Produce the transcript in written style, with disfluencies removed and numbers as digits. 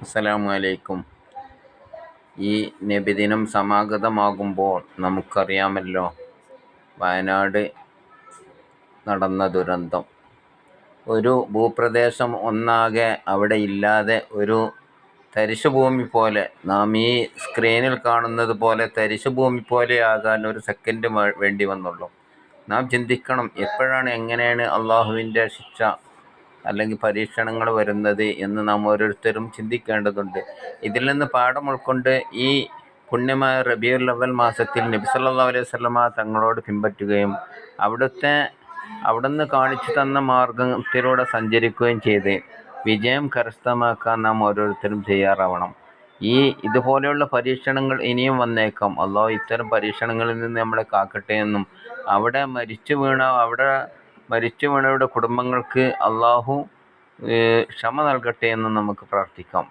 അസ്സലാമു അലൈക്കും. ഈ നബിദിനം സമാഗതമാകുമ്പോൾ നമുക്കറിയാമല്ലോ വയനാട് നടന്ന ദുരന്തം. ഒരു ഭൂപ്രദേശം ഒന്നാകെ അവിടെ ഇല്ലാതെ ഒരു തരിശുഭൂമി പോലെ, നാം ഈ സ്ക്രീനിൽ കാണുന്നത് പോലെ തരിശുഭൂമി പോലെ ആകാൻ ഒരു സെക്കൻഡ് വേണ്ടി വന്നുള്ളൂ. നാം ചിന്തിക്കണം, എപ്പോഴാണ് എങ്ങനെയാണ് അള്ളാഹുവിൻ്റെ ശിക്ഷ അല്ലെങ്കിൽ പരീക്ഷണങ്ങൾ വരുന്നത് എന്ന് നാം ഓരോരുത്തരും ചിന്തിക്കേണ്ടതുണ്ട്. ഇതിൽ നിന്ന് പാഠം ഉൾക്കൊണ്ട് ഈ പുണ്യമായ റബീഉൽ അവ്വൽ മാസത്തിൽ നബി സല്ലല്ലാഹു അലൈഹി വസല്ലമ തങ്ങളോട് പിൻപറ്റുകയും അവിടുന്ന് കാണിച്ചു തന്ന മാർഗത്തിലൂടെ സഞ്ചരിക്കുകയും ചെയ്ത് വിജയം കരസ്ഥമാക്കാൻ നാം ഓരോരുത്തരും തയ്യാറാവണം. ഇതുപോലെയുള്ള പരീക്ഷണങ്ങൾ ഇനിയും വന്നേക്കാം. അള്ളാഹു ഇത്തരം പരീക്ഷണങ്ങളിൽ നിന്ന് നമ്മളെ കാക്കട്ടെ എന്നും അവിടെ മരിച്ചു വീണവരുടെ കുടുംബങ്ങൾക്ക് അള്ളാഹു ക്ഷമ നൽകട്ടെ എന്നും നമുക്ക് പ്രാർത്ഥിക്കാം.